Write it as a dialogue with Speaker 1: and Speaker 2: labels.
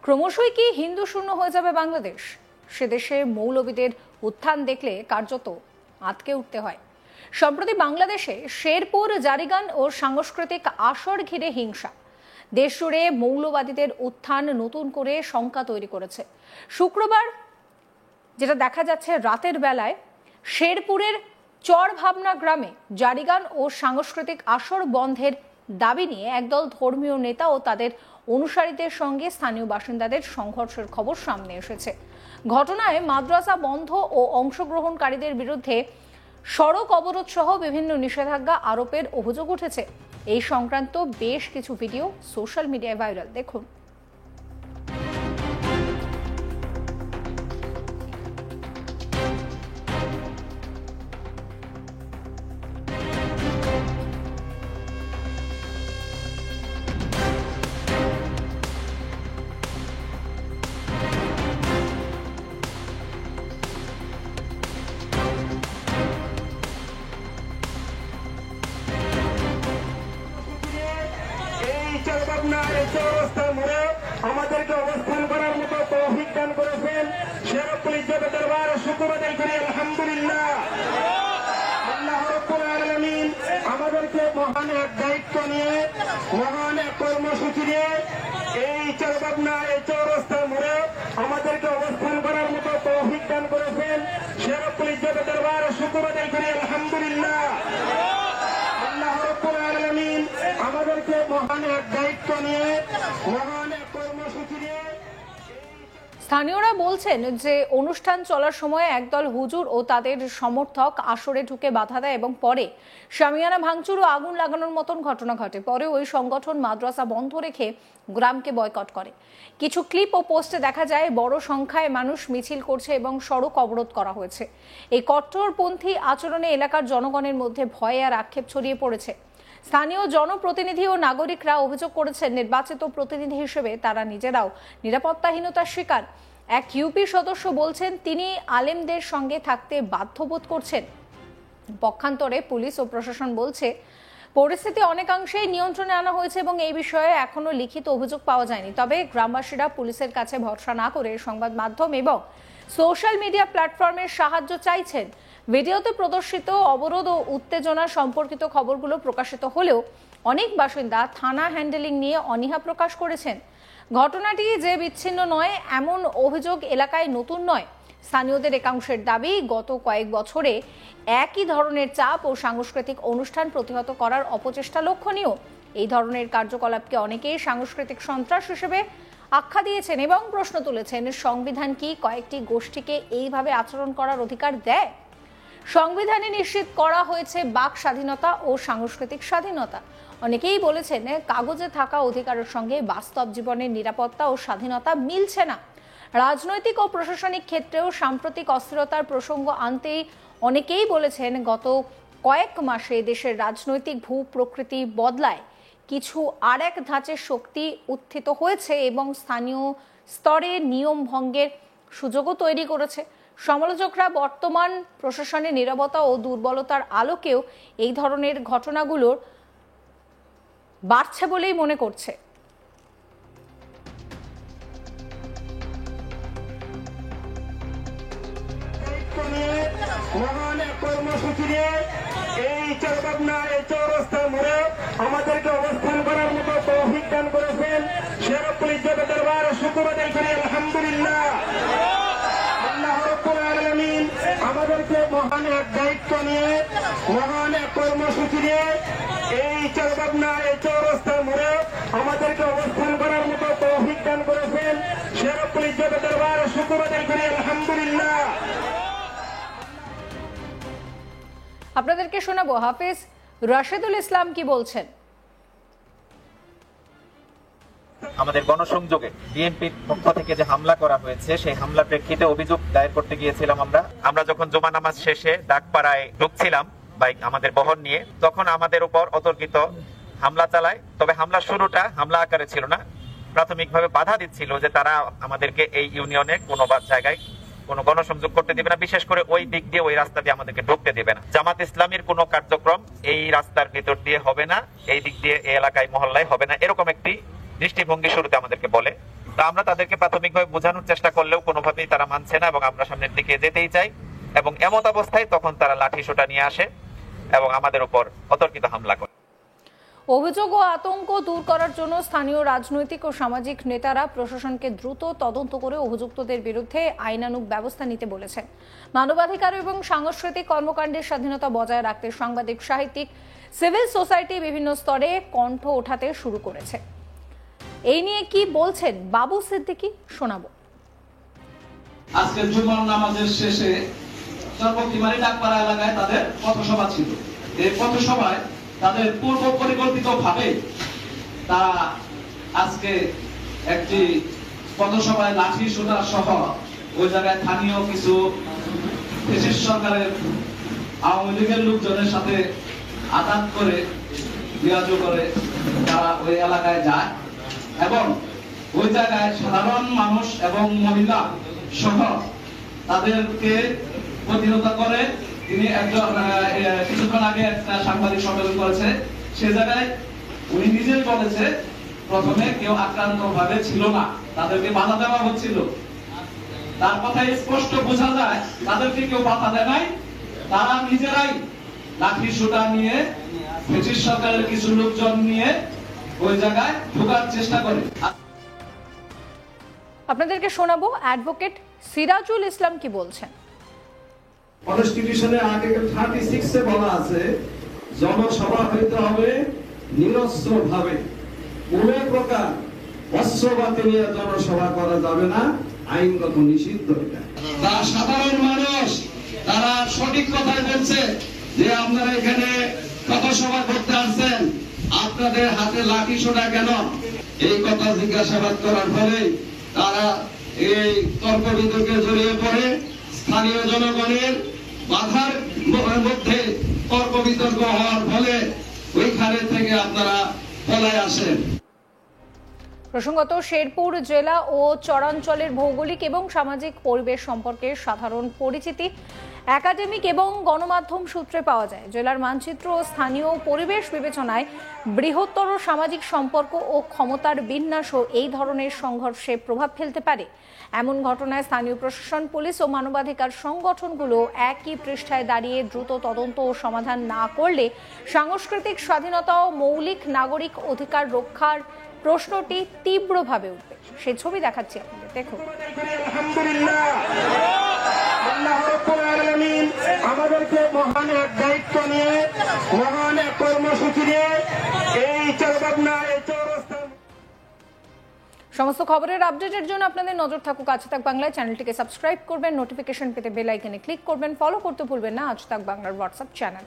Speaker 1: ক্রমশই কি হিন্দু শূন্য হয়ে যাবে বাংলাদেশ? সে দেশে মৌলবীদের উত্থান দেখলে কার্যত আঁতকে উঠতে হয়। সম্প্রতি বাংলাদেশে শেরপুর জারিগান ও সাংস্কৃতিক আসর ঘিরে হিংসা, দেশ জুড়ে মৌলবাদীদের উত্থান নতুন করে শঙ্কা তৈরি করেছে। শুক্রবার যেটা দেখা যাচ্ছে, রাতের বেলায় শেরপুরের চরভাবনা গ্রামে জারিগান ও সাংস্কৃতিক আসর বন্ধের দাবি নিয়ে একদল ধর্মীয় নেতা ও তাদের অনুসারীদের সঙ্গে স্থানীয় বাসিন্দাদের সংঘর্ষের খবর সামনে এসেছে। ঘটনায় মাদ্রাসা বন্ধ ও অংশগ্রহণকারীদের বিরুদ্ধে সড়ক অবরোধ সহ বিভিন্ন নিষেধাজ্ঞা আরোপের অভিযোগ উঠেছে। এই সংক্রান্ত বেশ কিছু ভিডিও সোশ্যাল মিডিয়ায় ভাইরাল, দেখুন।
Speaker 2: আমাদেরকে অবস্থান করার মতো তৌফিক দান করেছেন শেরপুর পুলিশ দরবার শুকর আদায় করি আলহামদুলিল্লাহ। আল্লাহ রাব্বুল আলামিন আমাদেরকে মহান এক দায়িত্ব নিয়ে, মহান এক কর্মসূচি নিয়ে এই চরভাবনা এই চৌরাস্তা মোড়ে আমাদেরকে অবস্থান করার মতো তৌফিক দান করেছেন শেরপুর পুলিশ দরবার শুকর আদায় করি আলহামদুলিল্লাহ। আল্লাহ রাব্বুল আলামিন আমাদেরকে মহান এক দায়িত্ব নিয়ে, মহান এক কর্মসূচি নিয়ে।
Speaker 1: স্থানীয়রা বলছেন যে অনুষ্ঠান চলার সময় একদল হুজুর ও তাদের সমর্থক আসরে ঢুকে বাধা দেয় এবং পরে শামিয়ানা ভাঙচুর ও আগুন লাগানোর মতন ঘটনা ঘটে। পরে ওই সংগঠন মাদ্রাসা বন্ধ রেখে গ্রামকে বয়কট করে। কিছু ক্লিপ ও পোস্টে দেখা যায় বড় সংখ্যায় মানুষ মিছিল করছে এবং সড়ক অবরোধ করা হয়েছে। এই কট্টরপন্থী আচরণে এলাকার জনগণের মধ্যে ভয় আর আক্ষেপ ছড়িয়ে পড়েছে। স্থানীয় জনপ্রতিনিধি ও নাগরিকরা অভিযোগ করেছেন, নির্বাচিত প্রতিনিধি হিসেবে তারা নিজেরাও নিরাপত্তাহীনতার শিকার। এক ইউপি সদস্য বলছেন তিনি আলেমদের সঙ্গে থাকতে বাধ্যবোধ করছেন। পক্ষান্তরে পুলিশ ও প্রশাসন বলছে পরিস্থিতি অনেকাংশেই নিয়ন্ত্রণে আনা হয়েছে এবং এই বিষয়ে এখনো লিখিত অভিযোগ পাওয়া যায়নি। তবে গ্রামবাসীরা পুলিশের কাছে ভরসা না করে সংবাদ মাধ্যম এবং সোশ্যাল মিডিয়া প্ল্যাটফর্মের সাহায্য চাইছেন। ভিডিওতে প্রদর্শিত অবরোধ ও উত্তেজনা সম্পর্কিত খবরগুলো প্রকাশিত হলেও অনেক বাসিন্দা থানা হ্যান্ডেলিং নিয়ে অনীহা প্রকাশ করেছেন। ঘটনাটি যে বিচ্ছিন্ন নয় এমন অভিযোগ এলাকায় নতুন নয়। স্থানীয়দের একাংশের দাবি, গত কয়েক বছরে একই ধরনের চাপ ও সাংস্কৃতিক অনুষ্ঠান প্রতিহত করার অপচেষ্টা লক্ষণীয়। এই ধরনের কার্যকলাপকে অনেকেই সাংস্কৃতিক সন্ত্রাস হিসেবে আখ্যা দিয়েছেন এবং প্রশ্ন তুলেছেন, সংবিধান কি কয়েকটি গোষ্ঠীকে এইভাবে আচরণ করার অধিকার দেয়? সংবিধানে নিশ্চিত করা হয়েছে বাক স্বাধীনতা ও সাংস্কৃতিক স্বাধীনতা। অনেকেই বলেছেন কাগজে থাকা অধিকারের সঙ্গে বাস্তব জীবনের নিরাপত্তা ও স্বাধীনতা মিলছে না। রাজনৈতিক ও প্রশাসনিক ক্ষেত্রেও সাম্প্রতিক অস্থিরতার প্রসঙ্গ আনতেই অনেকেই বলেছেন গত কয়েক মাসে দেশের রাজনৈতিক ভূ প্রকৃতি বদলায়, কিছু আর এক ধাঁচের শক্তি উত্থিত হয়েছে এবং স্থানীয় স্তরে নিয়ম ভঙ্গের সুযোগও তৈরি করেছে। সমালোচকরা বর্তমান প্রশাসনের নীরবতা ও দুর্বলতার আলোকেও এই ধরনের ঘটনাগুলোর বাড়ছে বলেই মনে করছে।
Speaker 2: মহান এক কর্মসূচি নিয়ে এই চরভাবনা এই চৌরাস্তা মোড়ে আমাদেরকে অবস্থান করার মতো তৌফিক দান করেছেন শেরপুর পুলিশ দরবার শুকর আদায় করি আলহামদুলিল্লাহ। আল্লাহ রাব্বুল আলামিন আমাদেরকে মহান এক দায়িত্ব নিয়ে, মহান এক কর্মসূচি নিয়ে এই চরভাবনা এই চৌরাস্তা মোড়ে আমাদেরকে অবস্থান করার মতো তৌফিক দান করেছেন শেরপুর পুলিশ দরবার শুকর আদায় করি আলহামদুলিল্লাহ।
Speaker 1: আপনাদেরকে শোনাবো হাফিজ রাশেদুল ইসলাম কি বলছেন।
Speaker 3: আমাদের গণসংযোগে বিএনপির পক্ষ থেকে যে হামলা করা হয়েছে সেই হামলার প্রেক্ষিতে অভিযোগ দায়ের করতে গিয়েছিলাম। আমরা যখন জুমা নামাজ শেষে ডাকপাড়ায় ঢুকছিলাম বাইক আমাদের বহন নিয়ে, তখন আমাদের উপর অতর্কিত হামলা চালায়। তবে হামলার শুরুটা হামলা আকারে ছিল না, প্রাথমিকভাবে বাধা দিচ্ছিল যে তারা আমাদেরকে এই ইউনিয়নে কোনো জায়গায় কোনো গণসংযোগ করতে দিবে না, বিশেষ করে ওই দিক দিয়ে ওই রাস্তা দিয়ে আমাদেরকে ঢুকতে দিবে না। জামাত ইসলামের কোনো কার্যক্রম এই রাস্তার ভিতর দিয়ে হবে না, এই দিক দিয়ে এই এলাকায় মহল্লায় হবে না, এরকম একটি দৃষ্টিভঙ্গি শুরুতে আমাদেরকে বলে। তা আমরা তাদেরকে প্রাথমিকভাবে বোঝানোর চেষ্টা করলেও কোনোভাবেই তারা মানছে না এবং আমরা সামনের দিকে যেতেই চাই, এবং এমত অবস্থায় তখন তারা লাঠি সোঁটা নিয়ে আসে এবং আমাদের উপর অতর্কিত হামলা করে।
Speaker 1: অভিযোগ ও আতঙ্ক দূর করার জন্য স্থানীয় রাজনৈতিক ও সামাজিক নেতারা প্রশাসনকে দ্রুত তদন্ত করে অভিযুক্তদের বিরুদ্ধে আইনানুগ ব্যবস্থা নিতে বলেছেন। মানবাধিকার এবং সাংস্কৃতিক কর্মকাণ্ডের স্বাধীনতা বজায় রাখতে সাংবাদিক, সাহিত্যিক, সিভিল সোসাইটি বিভিন্ন স্তরে কণ্ঠ ওঠাতে শুরু করেছে। এই নিয়ে কি বলছেন বাবু সিদ্দিকী, শোনাবো।
Speaker 4: আজকে জুমার নামাজের শেষে সর্বকিমারি ডাকপাড়া এলাকায় তাদের পথসভা ছিল। এই পথসভায় তাদের পূর্ব পরিকল্পিত ভাবে তারা আজকে একটি পথসভায় লাঠি সোঁটা সহ ওই জায়গায় স্থানীয় কিছু ব্রিটিশ সরকারের আওয়ামী লীগের লোকজনের সাথে আঘাত করে যোগাযোগ করে তারা ওই এলাকায় যায় এবং ওই জায়গায় সাধারণ মানুষ এবং মহিলা সহ তাদেরকে প্রতিহত করে। তিনি একজন কিছুক্ষণ আগে একটা সাংবাদিক সম্মেলন করেছে, সে জায়গায় উনি নিজেই বলেছে প্রথমে কেউ আক্রান্ত ভাবে ছিল না, তাদেরকে বাধা দেওয়া হচ্ছিল। তার কথায় স্পষ্ট বোঝা যায় তাদেরকে কেউ বাধা দেয় নাই, তারা নিজেরাই লাঠি সোঁটা নিয়ে ব্রিটিশ সরকারের কিছু লোকজন নিয়ে ওই জায়গায় ঢোকার চেষ্টা করে।
Speaker 1: আপনাদেরকে শোনাবো অ্যাডভোকেট সিরাজুল ইসলাম কি বলছেন।
Speaker 5: কনস্টিটিউশনে আর্টিকেল 36 এ বলা আছে জনসভা হইতে হবে নিরস্ত্র ভাবে, কোন প্রকার অস্ত্রপাতি নিয়ে জনসভা করা যাবে না, আইনগত নিষিদ্ধ এটা।
Speaker 4: সাধারণ মানুষ তারা সঠিক কথাই বলছে যে আপনারা এখানে পথসভা করতে আসছেন, আপনাদের হাতে লাঠি সোঁটা কেন? এই কথা জিজ্ঞাসাবাদ করার ফলে তারা এই তর্ক বিতর্কে জড়িয়ে পড়ে স্থানীয় জনগণের বাধার মধ্যে তর্ক বিতর্ক হওয়ার ফলে ওইখানে থেকে আপনারা পলায় আসেন।
Speaker 1: প্রসঙ্গত শেরপুর জেলা ও চরাঞ্চলের ভৌগোলিক এবং সামাজিক পরিবেশ সম্পর্কে সাধারণ পরিচিতি একাডেমিক এবং গণমাধ্যম সূত্রে পাওয়া যায়। জেলার মানচিত্র ও স্থানীয় পরিবেশ বিবেচনায় বৃহত্তর সামাজিক সম্পর্ক ও ক্ষমতার বিন্যাসও এই ধরনের সংঘর্ষে প্রভাব ফেলতে পারে। এমন ঘটনায় স্থানীয় প্রশাসন, পুলিশ ও মানবাধিকার সংগঠনগুলো একই পৃষ্ঠায় দাঁড়িয়ে দ্রুত তদন্ত ও সমাধান না করলে সাংস্কৃতিক স্বাধীনতা ও মৌলিক নাগরিক অধিকার রক্ষার প্রশ্নটি তীব্রভাবে উঠবে। সেই ছবি দেখাচ্ছি আপনাদের, দেখুন।
Speaker 2: আলহামদুলিল্লাহ, আল্লাহ রাব্বুল আলামিন আমাদেরকে মহান এক দায়িত্ব নিয়ে, মহান এক কর্মসূচি নিয়ে এই চরবাবনা, এই চৌরাস্তা।
Speaker 1: সমস্ত খবরের আপডেটের জন্য আপনাদের নজর থাকুক আজ তাক বাংলায়। চ্যানেলটিকে সাবস্ক্রাইব করবেন, নোটিফিকেশন পেতে বেল আইকনে ক্লিক করবেন, ফলো করতে ভুলবেন না আজ তাক বাংলার হোয়াটসঅ্যাপ চ্যানেল।